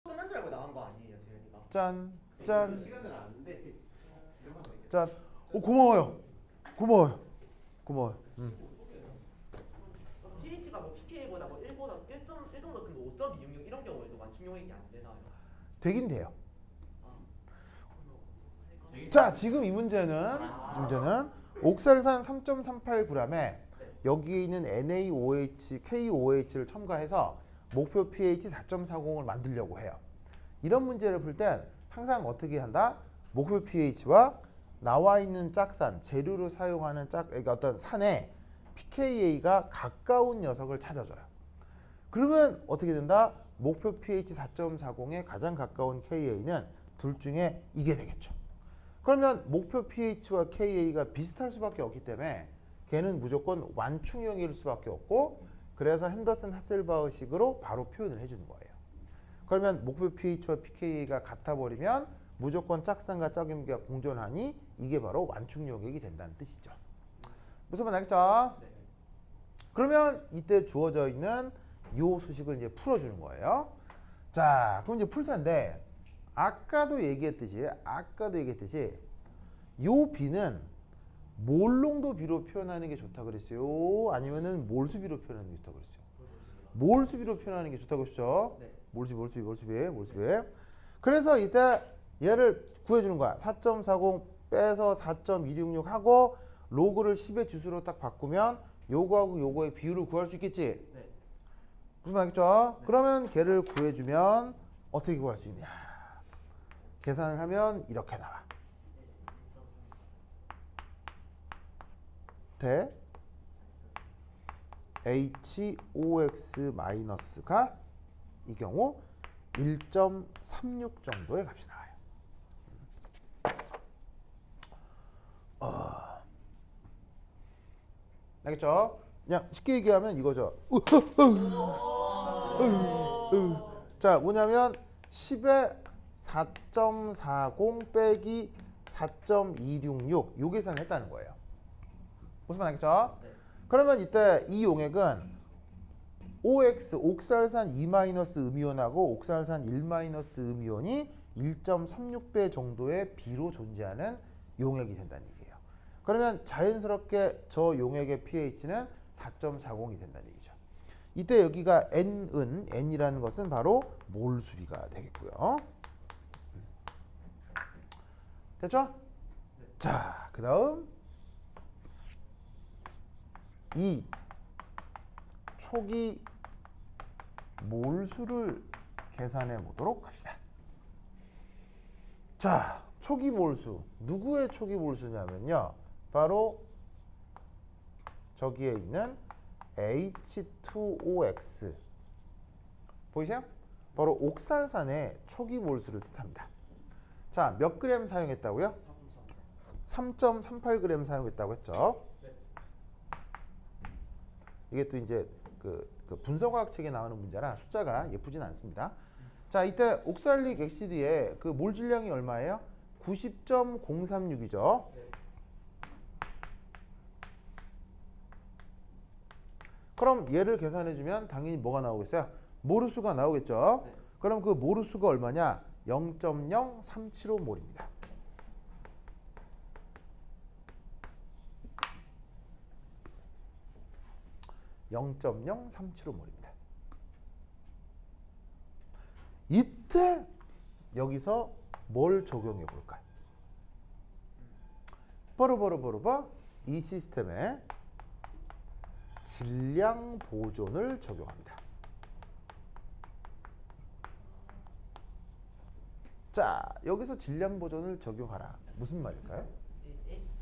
끝난 줄 알고 나간 거 아니에요, 재현이가? 짠, 짠, 시간은 아는데 짠. 오, 고마워요. 고마워요. 고마워요. pH가 뭐 pK보다 뭐 1보다 1 정도 큰 5.266 이런 경우에도 완충 용액이 안 되나요? 되긴 돼요. 아, 자, 지금 이 문제는 옥살산 3.38g에 여기에 있는 NaOH, KOH를 첨가해서 목표 pH 4.40을 만들려고 해요. 이런 문제를 풀 땐 항상 어떻게 한다? 목표 pH와 나와 있는 짝산, 재료로 사용하는 그러니까 어떤 산의 pKa가 가까운 녀석을 찾아줘요. 그러면 어떻게 된다? 목표 pH 4.40에 가장 가까운 KA는 둘 중에 이게 되겠죠. 그러면 목표 pH와 KA가 비슷할 수밖에 없기 때문에 걔는 무조건 완충형일 수밖에 없고, 그래서 핸더슨 하셀바흐식으로 바로 표현을 해주는 거예요. 그러면 목표 pH와 pKa가 같아 버리면 무조건 짝산과 짝염기가 공존하니 이게 바로 완충용액이 된다는 뜻이죠. 무슨 말 알겠죠? 네. 그러면 이때 주어져 있는 요 수식을 이제 풀어주는 거예요. 자, 그럼 이제 풀 텐데 아까도 얘기했듯이 요 B는 몰농도 B로 표현하는 게 좋다 그랬어요? 아니면은 몰수비로 표현하는 게 좋다 그랬어요? 몰수비로 표현하는 게 좋다고 했죠? 네. 몰수비. 그래서 이때 얘를 구해주는 거야. 4.40 빼서 4.266 하고 로그를 10의 주수로 딱 바꾸면 요거하고 요거의 비율을 구할 수 있겠지? 네. 무슨 말이겠죠? 네. 그러면 걔를 구해주면 어떻게 구할 수 있냐? 계산을 하면 이렇게 나와. 대 HOX- 이 경우 1.36 정도의 값이 나와요. 알겠죠? 그냥 쉽게 얘기하면 이거죠. 자, 뭐냐면 10에 4.40 빼기 4.266 요 계산을 했다는 거예요. 무슨 말 알겠죠? 네. 그러면 이때 이 용액은 OX, 옥살산 2-음이온하고 옥살산 1-음이온이 1.36배 정도의 비로 존재하는 용액이 된다는 얘기예요. 그러면 자연스럽게 저 용액의 pH는 4.40이 된다는 얘기죠. 이때 여기가 N이라는 것은 바로 몰수비가 되겠고요. 됐죠? 네. 자, 그 다음 이 초기 몰수를 계산해 보도록 합시다. 자, 초기 몰수. 누구의 초기 몰수냐면요. 바로 저기에 있는 H2OX. 보이세요? 바로 옥살산의 초기 몰수를 뜻합니다. 자, 몇 그램 사용했다고요? 3.38g 사용했다고 했죠. 네. 이게 또 이제 그 분석화학 책에 나오는 문제라 숫자가 예쁘진 않습니다. 자, 이때 옥살릭 액시드의 그 몰 질량이 얼마예요? 90.036이죠. 네. 그럼 얘를 계산해주면 당연히 뭐가 나오겠어요? 모르수가 나오겠죠. 네. 그럼 그 모르수가 얼마냐? 0.0375몰입니다. (0.0375몰입니다) 이때 여기서 뭘 적용해 볼까요? 바로 이 시스템에 질량 보존을 적용합니다. 자, 여기서 질량 보존을 적용하라. 무슨 말일까요? 이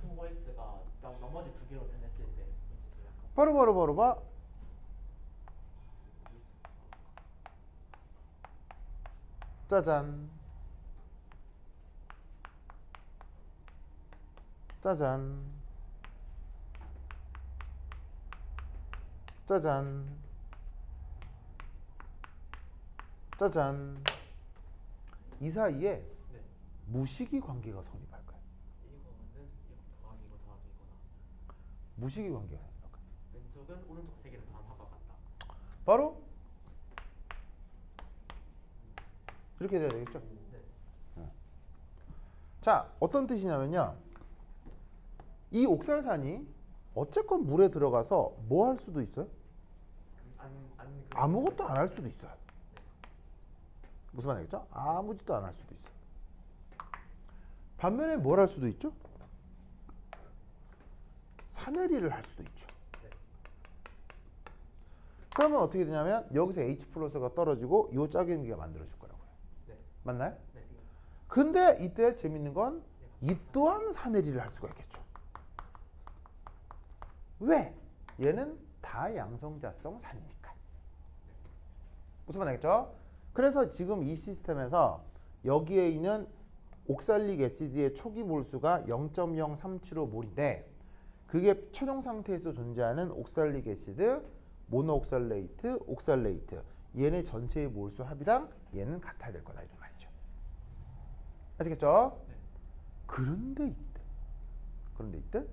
H2OX가 나머지 두 개로 변했을 때 전체 질량 값. 바로 짜잔. 짜잔. 짜잔. 짜잔. 이 사이에 네. 무식이 관계가 성립할까요? 이거는 이거 더하기 이거 더하기 이거나. 무식이 관계가 성립할까요? 왼쪽은 오른쪽 세 개를 더한 합과 같다. 바로 이렇게 돼야 되겠죠? 네. 자, 어떤 뜻이냐면요. 이 옥살산이 어쨌건 물에 들어가서 뭐 할 수도 있어요? 아무것도 안 할 수도 있어요. 무슨 말이겠죠? 아무 짓도 안 할 수도 있어요. 반면에 뭘 할 수도 있죠? 산해리를 할 수도 있죠. 그러면 어떻게 되냐면 여기서 H 플러스가 떨어지고 이 짝연기가 만들어질 거라고요. 네. 맞나요? 네. 근데 이때 재밌는 건 이 또한 산해리를 할 수가 있겠죠. 왜? 얘는 다양성자성 산이니까. 무슨 말 알겠죠? 그래서 지금 이 시스템에서 여기에 있는 옥살릭 애시드의 초기 몰수가 0.037몰인데 그게 최종 상태에서 존재하는 옥살릭 애시드, 모노옥살레이트, 옥살레이트 얘네 전체의 몰수 합이랑 얘는 같아야 될 거다 이런 말이죠. 아시겠죠? 네. 그런데 이때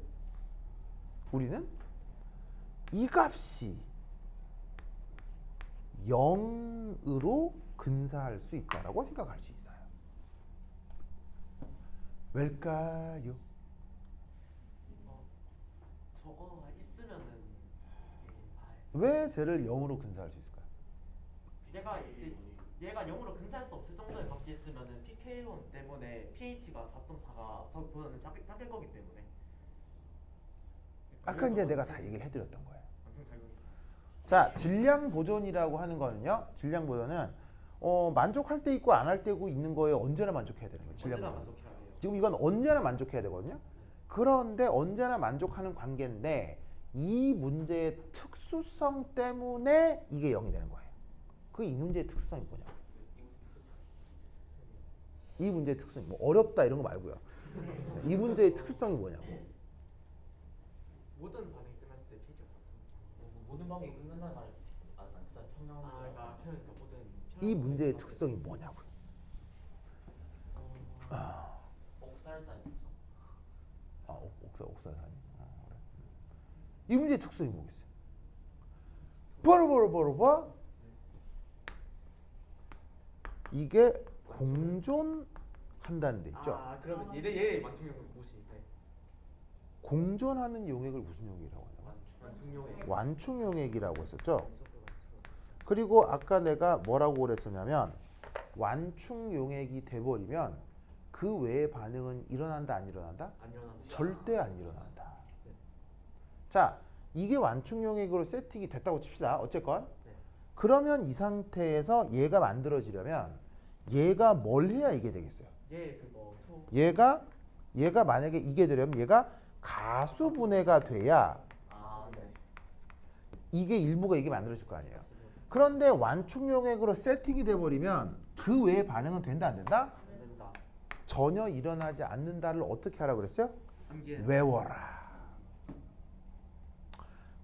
우리는 이 값이 0으로 근사할 수 있다라고 생각할 수 있어요. 왜일까요? 저거가 있으면은 왜 쟤를 0으로 근사할 수 있을까요? 얘가 0으로 근사할 수 없을 정도의 값이 있으면은 pK론 때문에 pH가 4.4가 보다는 작을 거기 때문에. 아까 이제 내가 다 얘기를 해드렸던 거예요. 완전 작용이. 자, 질량 보존이라고 하는 거는요. 질량 보존은 만족할 때 있고 안 할 때 있는 거에 언제나 만족해야 되는 거예요. 질량 언제나 보존. 만족해야 돼요. 지금 이건 언제나 만족해야 되거든요. 그런데 언제나 만족하는 관계인데 이 문제의 특수성 때문에 이게 0이 되는 거예요. 그 이 문제의 특수성이 뭐냐? 이 문제의 특수성이 뭐 어렵다 이런 거 말고요. 이 문제의 특수성이 뭐냐고. 모든 반응이 끝났을 때 pH가 4.4. 모든 방이 끝난다는 말이 그다음 평양. 그러니까 모든. 이 문제의 특성이 뭐냐고요. 옥살산이었어. 옥사산이. 그래. 이 문제의 특성이 뭐겠어요? 바로 이게 공존한다는 데 있죠. 그러면 얘 만충용은 무시. 네. 공존하는 용액을 무슨 용액이라고 하냐면 만충용액. 완충 용액이라고 했었죠. 그리고 아까 내가 뭐라고 그랬었냐면 완충 용액이 돼버리면 그 외의 반응은 일어난다 안 일어난다? 안 일어난다. 절대 안 일어난다. 네. 자, 이게 완충 용액으로 세팅이 됐다고 칩시다. 어쨌건 네. 그러면 이 상태에서 얘가 만들어지려면 얘가 뭘 해야 이게 되겠어요? 얘 그거 수. 얘가 만약에 이게 되려면 얘가 가수 분해가 돼야 네. 이게 일부가 이게 만들어질 거 아니에요. 그런데 완충 용액으로 세팅이 돼버리면 그 외의 반응은 된다 안 된다? 안 된다. 전혀 일어나지 않는다를 어떻게 하라고 그랬어요? 암기해. 외워라.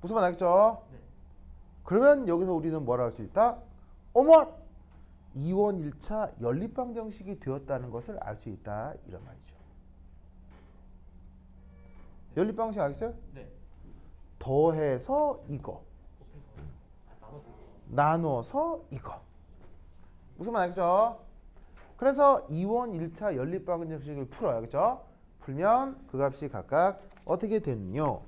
무슨 말 알겠죠? 네. 그러면 여기서 우리는 뭐라 할 수 있다? 어머! 이원 1차 연립방정식이 되었다는 것을 알 수 있다 이런 말이죠. 연립방정식 알겠어요? 네. 더해서 이거 나눠서. 나눠서 이거 무슨 말 알겠죠? 그래서 이원 1차 연립방정식을 풀어요. 알겠죠? 풀면 그 값이 각각 어떻게 되느냐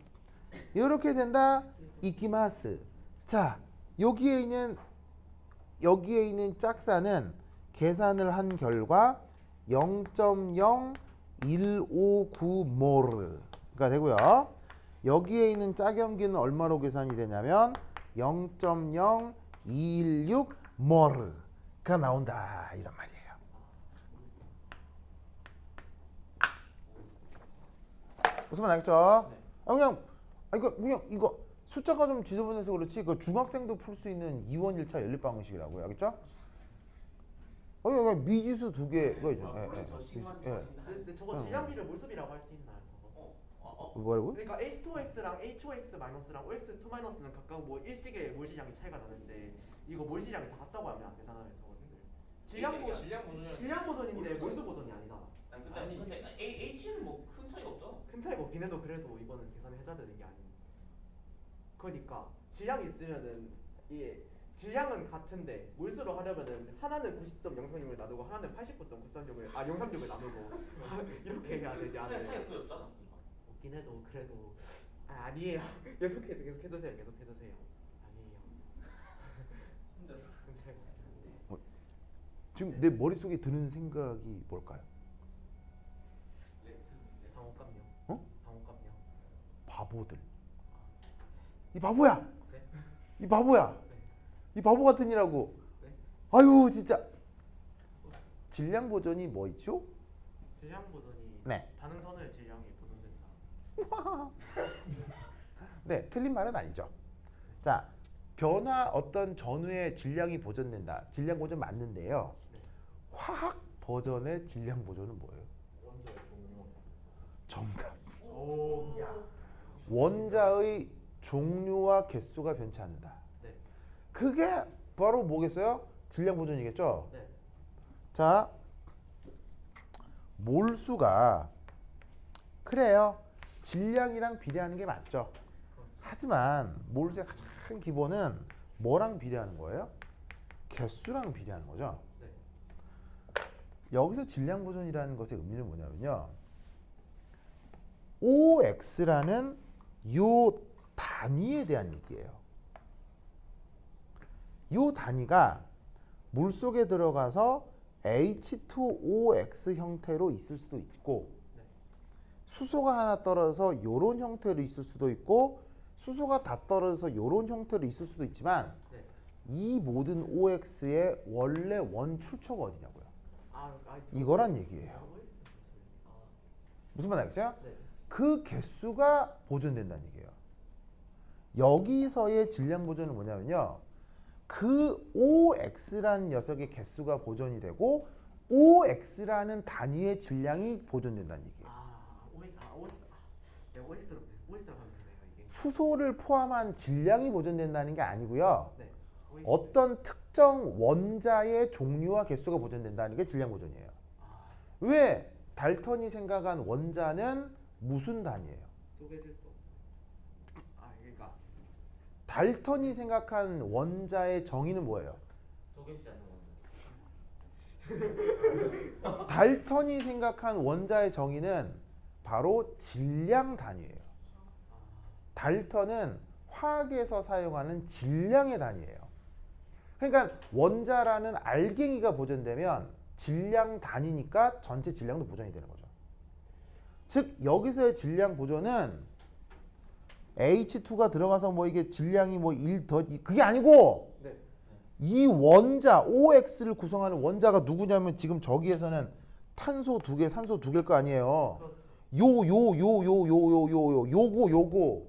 이렇게 된다. 이키마스. 자, 여기에 있는 짝사는 계산을 한 결과 0.0159몰가 되고요. 여기에 있는 짝염기는 얼마로 계산이 되냐면 0.0216몰가 나온다 이런 말이에요. 무슨 말 알겠죠? 네. 그냥 이거 숫자가 좀 지저분해서 그렇지 그 중학생도 풀 수 있는 2원 1차 연립 방식이라고요. 알겠죠? 그냥 미지수 두 개가 있죠. 근데 저거 질량비를 몰수비라고 할 수 있나요? 저거? 뭐라고요? 그러니까 H2X랑 HOX-랑 OX2-는 각각 뭐 일식의 몰시량이 차이가 나는데 이거 몰시량이 다 같다고 하면 안 되잖아요. 저거는. 질량 보존인데 몰수 보존이 아니잖아. 근데 H는 뭐 큰 차이가 없잖아. 큰 차이가 없긴 해도 그래도 이거는 계산해줘야 되는 게 아니고. 그러니까 질량이 있으면은 이게 질량은 같은데 몰수로 하려면은 하나는 90.036을 나누고 하나는 89.936을 036을 나누고 이렇게 해야 되지 않아요? 차이 그게 없잖아. 없긴 해도 그래도 아니에요. 계속해주세요. 아니에요. 혼자 지금 내 머릿속에 드는 생각이 뭘까요? 방어감요. 어? 방어감요. 바보들. 이 바보야. 네? 이 바보야. 네. 이 바보 같은 이라고. 네? 아유 진짜. 질량 보존이 뭐 있죠? 질량 보존이 네. 반응 전후의 질량이 보존된다. 네, 틀린 말은 아니죠. 자, 변화 어떤 전후의 질량이 보존된다. 질량 보존 맞는데요. 네. 화학 버전의 질량 보존은 뭐예요? 원자의 종류. 정답. 오. 원자의 종류와 개수가 변치 않는다. 네. 그게 바로 뭐겠어요? 질량 보존이겠죠? 네. 자, 몰수가 그래요. 질량이랑 비례하는 게 맞죠. 하지만 몰수의 가장 기본은 뭐랑 비례하는 거예요? 개수랑 비례하는 거죠. 네. 여기서 질량 보존이라는 것의 의미는 뭐냐면요. OX라는 요 단위에 대한 얘기예요. 요 단위가 물 속에 들어가서 H2OX 형태로 있을 수도 있고 네. 수소가 하나 떨어져서 이런 형태로 있을 수도 있고 수소가 다 떨어져서 이런 형태로 있을 수도 있지만 네. 이 모든 OX의 원래 원 출처가 어디냐고요. 이거란 얘기예요. 무슨 말 알겠어요? 네. 그 개수가 보존된다는 얘기예요. 여기서의 질량 보존은 뭐냐면요. 그 OX라는 녀석의 개수가 보존이 되고 OX라는 단위의 질량이 보존된다는 얘기예요. OX로 하면 되네요 이게. 수소를 포함한 질량이 보존된다는 게 아니고요. 네. OX. 어떤 특정 원자의 종류와 개수가 보존된다는 게 질량 보존이에요. 왜 달턴이 생각한 원자는 무슨 단위예요? 쪼개질 수 없는. 그러니까 달턴이 생각한 원자의 정의는 뭐예요? 쪼개지지 않는 원자. 달턴이 생각한 원자의 정의는 바로 질량 단위예요. 달턴은 화학에서 사용하는 질량의 단위예요. 그러니까 원자라는 알갱이가 보존되면 질량 단위니까 전체 질량도 보존이 되는 거죠. 즉 여기서의 질량 보존은 H2가 들어가서 뭐 이게 질량이 뭐 1 더 그게 아니고 네. 이 원자 OX를 구성하는 원자가 누구냐면 지금 저기에서는 탄소 2개, 산소 2개일 거 아니에요. 요거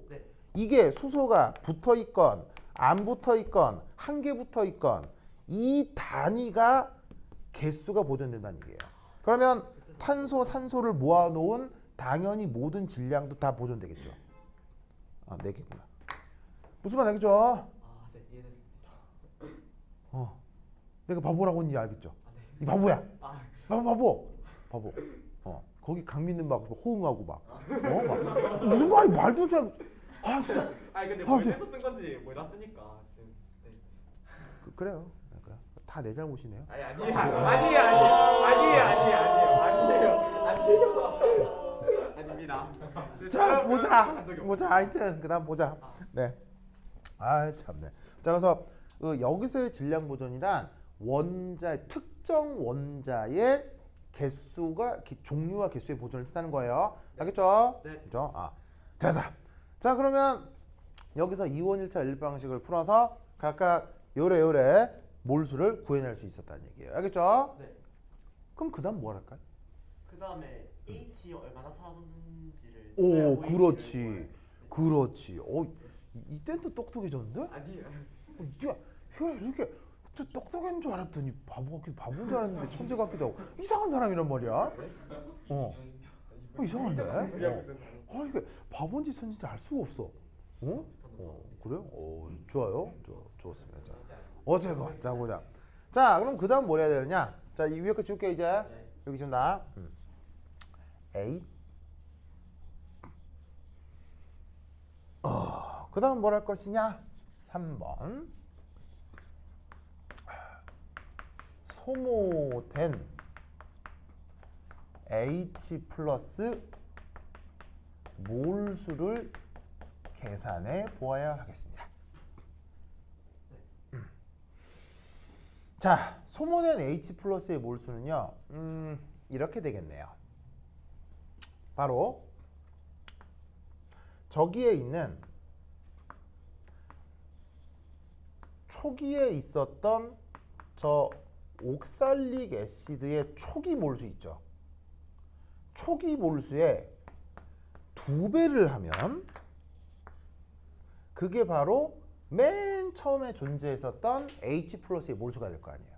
네. 이게 수소가 붙어 있건 안 붙어 있건 한 개 붙어 있건 이 단위가 개수가 보존된다는 얘기예요. 그러면 탄소, 산소를 모아놓은 당연히 모든 질량도 다 보존되겠죠. 아, 4개구나. 무슨 말 알겠죠? 네, 이해됐습니다. 내가 바보라고 했는지 알겠죠? 네. 이 바보야. 아, 바보. 거기 강민는 막 호응하고 막. 막. 무슨 말이 말도 잘. 진짜. 근데 아, 뭐에서 쓴 건지 몰랐으니까. 네. 그래요. 다 내 잘못이네요. 아니에요. 아닙니다. 자, 보자. 하여튼 그다음 보자. 네. 참네. 자, 그래서 여기서의 질량 보존이란 특정 원자의 개수가 종류와 개수의 보존을 뜻하는 거예요. 알겠죠? 네. 그죠? 됐다. 자, 그러면 여기서 2원 1차 연립 방식을 풀어서 각각 요래 몰수를 구해낼 수 있었다는 얘기예요. 알겠죠? 네. 그럼 그다음 뭘 할까요? 그다음에 H 얼마나 살아있는지를. 오, 그렇지. 이땐 또 똑똑해졌는데? 아니에요. 이렇게 또 똑똑한 줄 알았더니 바보인 줄 알았는데 천재 같기도 하고 이상한 사람이란 말이야. 이상한데? 이게 바본지 천재인지 알 수가 없어. 그래요? 좋아요. 좋습니다. 자, 어쨌건 자 보자. 자, 그럼 그다음 뭘 해야 되느냐? 자, 이 위에 거 줄게 이제. 네. 여기 좀 나. A. 그다음 뭘 할 것이냐? 3번. 소모된 H 플러스 몰수를 계산해 보아야 하겠습니다. 자, 소모된 H 플러스의 몰수는요, 이렇게 되겠네요. 바로 저기에 있는 초기에 있었던 저 옥살릭 애시드의 초기 몰수 있죠. 초기 몰수의 2배를 하면 그게 바로 맨 처음에 존재했었던 H 플러스의 몰수가 될 거 아니에요.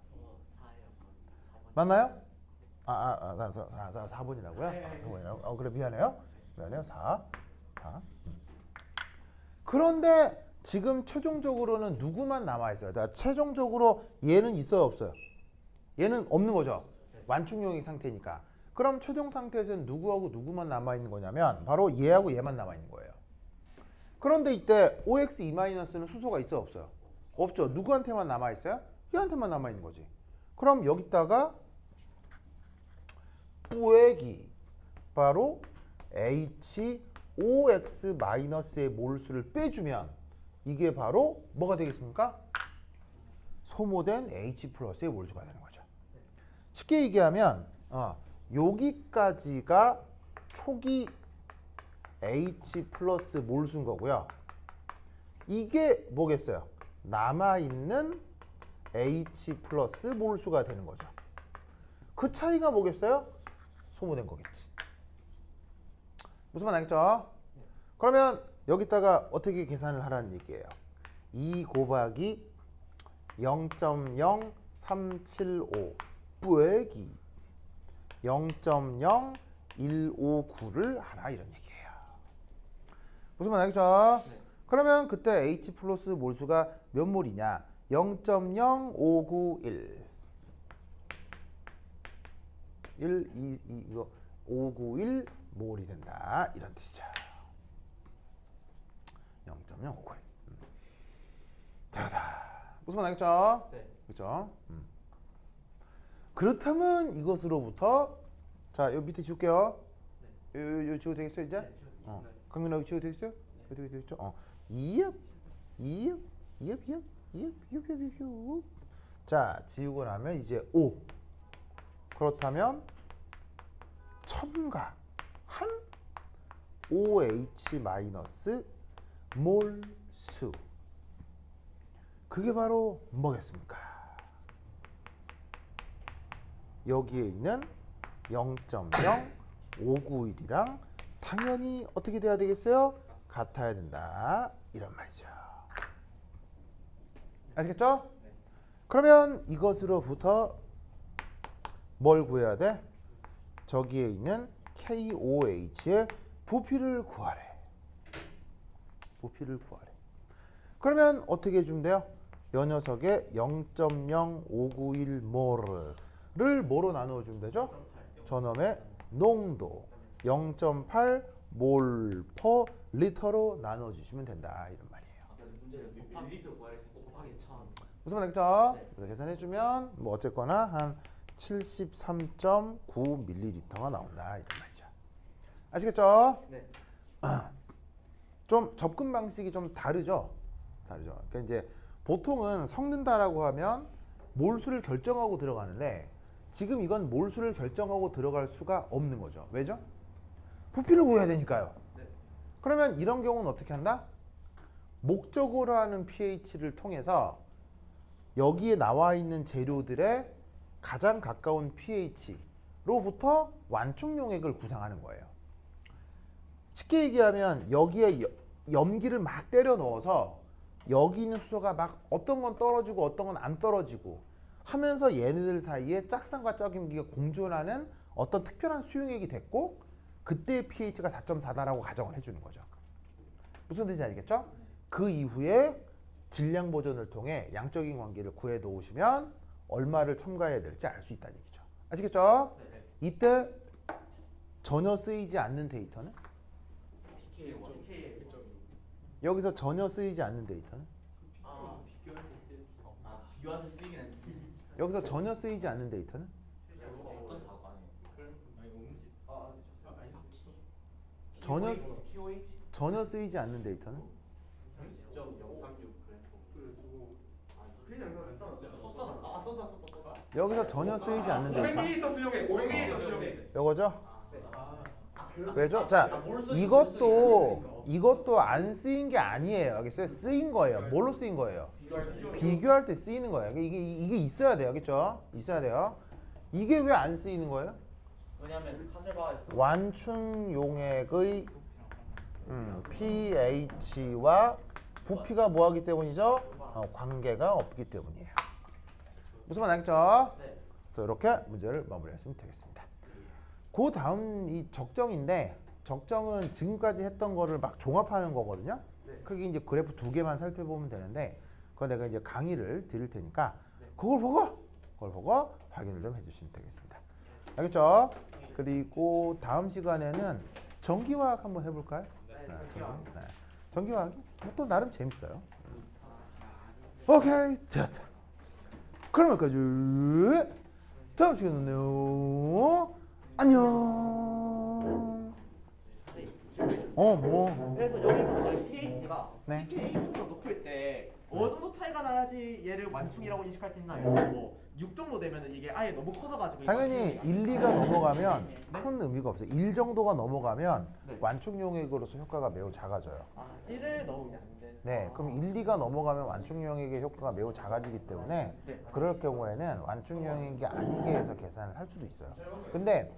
맞나요? 4번이라고요? 네. 4번이라고? 그래 미안해요. 4. 그런데 지금 최종적으로는 누구만 남아있어요? 자, 최종적으로 얘는 있어요 없어요? 얘는 없는 거죠. 완충용의 상태니까. 그럼 최종 상태에서는 누구하고 누구만 남아있는 거냐면 바로 얘하고 얘만 남아있는 거예요. 그런데 이때 OX2-는 수소가 있어요 없어요? 없죠. 누구한테만 남아있어요? 얘한테만 남아있는 거지. 그럼 여기다가 뿌액이 바로 HOX-의 몰수를 빼주면 이게 바로 뭐가 되겠습니까? 소모된 H 플러스의 몰수가 되는 거죠. 쉽게 얘기하면 여기까지가 초기 H 플러스 몰수인 거고요. 이게 뭐겠어요? 남아있는 H 플러스 몰수가 되는 거죠. 그 차이가 뭐겠어요? 소모된 거겠지. 무슨 말 알겠죠? 그러면 여기다가 어떻게 계산을 하라는 얘기예요. 2 곱하기 0.0375 뿌액이 0.0159를 하라 이런 얘기예요. 무슨 말 알겠죠? 네. 그러면 그때 H 플러스 몰수가 몇 몰이냐? 0.0591 이거 591 몰이 된다 이런 뜻이죠. 0.0591 자자 무슨 말 알겠죠? 네. 그렇죠? 그렇다면 이것으로부터 자 여기 밑에 지울게요. 요 지워도 되겠어요 이제? 강민아 지워도 되겠어요? 어떻게 되겠죠? 2엽 자 지우고 나면 이제 5 그렇다면 첨가한 OH 마이너스 몰수 그게 바로 뭐겠습니까? 여기에 있는 0.0591이랑 당연히 어떻게 돼야 되겠어요? 같아야 된다 이런 말이죠. 아시겠죠? 네. 그러면 이것으로부터 뭘 구해야 돼? 저기에 있는 KOH의 부피를 구하래. 부피를 구하래. 그러면 어떻게 해주면 돼요? 이 녀석의 0.0591몰을 뭐로 나누어주면 되죠? 저놈의 농도 0.8몰 퍼 리터로 나눠주시면 된다 이런 말이에요. 문제는 밀리리터 구하래서 곱하기 1000. 무슨 말이죠? 네. 그래서 계산해주면 뭐 어쨌거나 한 73.9ml가 나온다 이런 말이죠. 아시겠죠? 네. 좀 접근 방식이 좀 다르죠. 그러니까 이제 보통은 섞는다라고 하면 몰수를 결정하고 들어가는데 지금 이건 몰수를 결정하고 들어갈 수가 없는 거죠. 왜죠? 부피를 구해야 되니까요. 네. 그러면 이런 경우는 어떻게 한다? 목적으로 하는 pH를 통해서 여기에 나와 있는 재료들의 가장 가까운 pH로부터 완충용액을 구상하는 거예요. 쉽게 얘기하면 여기에 염기를 막 때려 넣어서 여기 있는 수소가 막 어떤 건 떨어지고 어떤 건 안 떨어지고 하면서 얘네들 사이에 짝산과 짝염기가 공존하는 어떤 특별한 수용액이 됐고 그때 pH가 4.4다라고 가정을 해주는 거죠. 무슨 뜻인지 알겠죠? 그 이후에 질량 보존을 통해 양적인 관계를 구해 놓으시면 얼마를 첨가해야 될지 알 수 있다는 얘기죠. 아시겠죠? 네. 이때 전혀 쓰이지 않는 데이터는? PK1. 여기서 전혀 쓰이지 않는 데이터는? 비교할 때 쓰이긴 했는데. 여기서 전혀 쓰이지 않는 데이터는? 전혀 전혀 쓰이지 않는 데이터는? 여기서 전혀 쓰이지 않는 데이터. 500ml 수용액. 500ml 수용액. 요거죠? 왜죠? 자, 이것도 안 쓰인 게 아니에요. 알겠어요? 쓰인 거예요. 뭘로 쓰인 거예요? 비교할 때 쓰이는 거예요. 이게 있어야 돼요. 알겠죠? 있어야 돼요. 이게 왜 안 쓰이는 거예요? 왜냐면 카셀바에서 완충 용액의 pH와 부피가 뭐하기 때문이죠? 관계가 없기 때문이에요. 무슨 말 알겠죠? 네. 그래서 이렇게 문제를 마무리하시면 되겠습니다. 그 다음 이 적정인데 적정은 지금까지 했던 거를 막 종합하는 거거든요. 크게 이제 그래프 2개만 살펴보면 되는데 그거 내가 이제 강의를 드릴 테니까 그걸 보고 확인을 좀 해주시면 되겠습니다. 알겠죠? 그리고 다음 시간에는 전기화학 한번 해볼까요? 네. 전기화학이 또 나름 재밌어요. 오케이, 됐다. 그럼 여기까지. 다음 시간에는요. 안녕. 뭐. 그래서 여기서 저희 pH가 네. pK2 정도 풀 때 어느 정도 차이가 나야지 얘를 완충이라고 인식할 수 있나요? 뭐 6 정도 되면은 이게 아예 너무 커져가지고 당연히 1, 2가 넘어가면 큰 의미가 없어요. 1 정도가 넘어가면 네. 완충 용액으로서 효과가 매우 작아져요. 1을 넣으면 안 돼. 네, 그럼 1, 2가 넘어가면 완충 용액의 효과가 매우 작아지기 때문에 그럴 경우에는 완충 용액이 아니게 해서 계산을 할 수도 있어요. 근데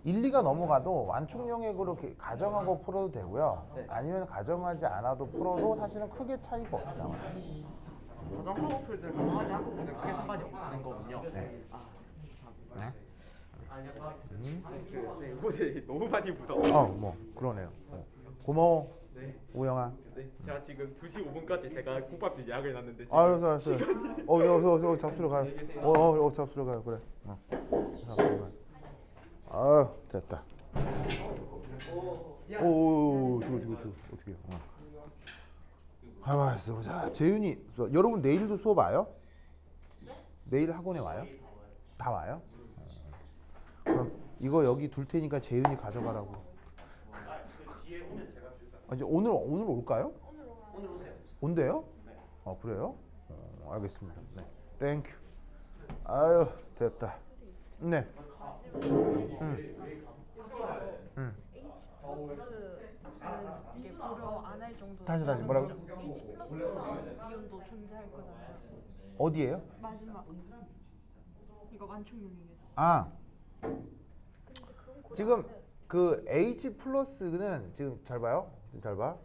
1, 2가 넘어가도 완충 용액으로 가정하고 풀어도 되고요. 아니면 가정하지 않아도 풀어도 사실은 크게 차이가 없이 나와요. 가정하고 풀든 가정하지 않고 풀든 크게 상관이 없는 거군요. 네. 네. 이곳에 너무 많이 묻어. 뭐 그러네요. 고마워, 우영아. 네, 제가 지금 2시 5분까지 제가 국밥집 예약을 놨는데 지금 알았어. 어서 잡수러 가요. 잡수러 가요. 그래. 잡수러 가요. 됐다. 오, 어떻게? 가만 있어 보자. 재윤이, 여러분 내일도 수업 와요? 내일 학원에 와요? 다 와요? 그럼 이거 여기 둘 테니까 재윤이 가져가라고. 이제 오늘 올까요? 오늘 오세요. 온대요? 그래요? 알겠습니다. 네. 땡큐. 아유, 됐다. 네. 이게 불어 안 할 정도. 다시 뭐라고? H 플러스 이온도 존재할 거잖아요. 어디에요? 마지막 이거 완충용액에서. 지금 그 H 플러스는 지금 잘 봐요. 잘 봐.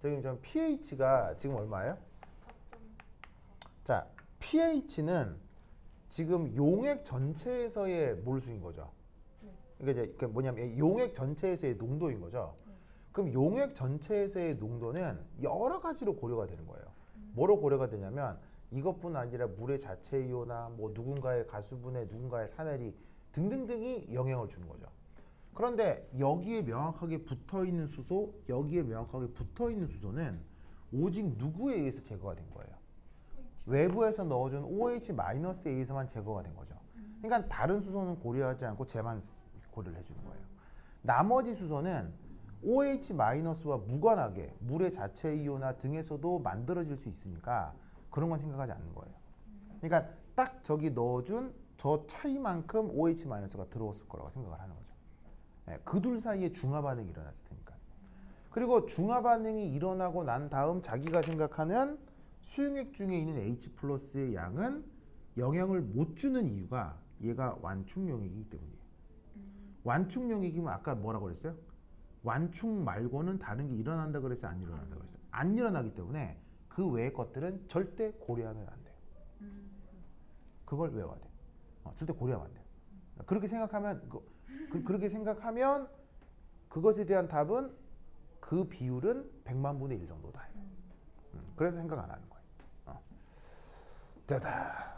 지금 pH가 지금 얼마예요? 자, pH는 지금 용액 전체에서의 몰수인 거죠. 그러니까 이제 그 뭐냐면 용액 전체에서의 농도인 거죠. 그럼 용액 전체에서의 농도는 여러 가지로 고려가 되는 거예요. 뭐로 고려가 되냐면 이것뿐 아니라 물의 자체 이온화, 뭐 누군가의 가수분해, 누군가의 산화리 등등등이 영향을 주는 거죠. 그런데 여기에 명확하게 붙어있는 수소, 여기에 명확하게 붙어있는 수소는 오직 누구에 의해서 제거가 된 거예요? 외부에서 넣어준 OH-에 의해서만 제거가 된 거죠. 그러니까 다른 수소는 고려하지 않고 쟤만 고려를 해주는 거예요. 나머지 수소는 OH-와 무관하게 물의 자체 이온화 등에서도 만들어질 수 있으니까 그런 건 생각하지 않는 거예요. 그러니까 딱 저기 넣어준 저 차이만큼 OH-가 들어왔을 거라고 생각을 하는 거죠. 네, 그 둘 사이에 중화 반응이 일어났을 테니까. 그리고 중화 반응이 일어나고 난 다음 자기가 생각하는 수용액 중에 있는 H 플러스의 양은 영향을 못 주는 이유가 얘가 완충용액이기 때문이에요. 완충용액이면 아까 뭐라고 그랬어요? 완충 말고는 다른 게 일어난다 그랬어요? 안 일어난다 그랬어요? 안 일어나기 때문에 그 외의 것들은 절대 고려하면 안 돼요. 그걸 외워야 돼. 절대 고려하면 안 돼요. 그렇게 생각하면 그렇게 생각하면 그것에 대한 답은 그 비율은 100만 분의 1 정도다. 그래서 생각 안 하는 거예요. 됐다.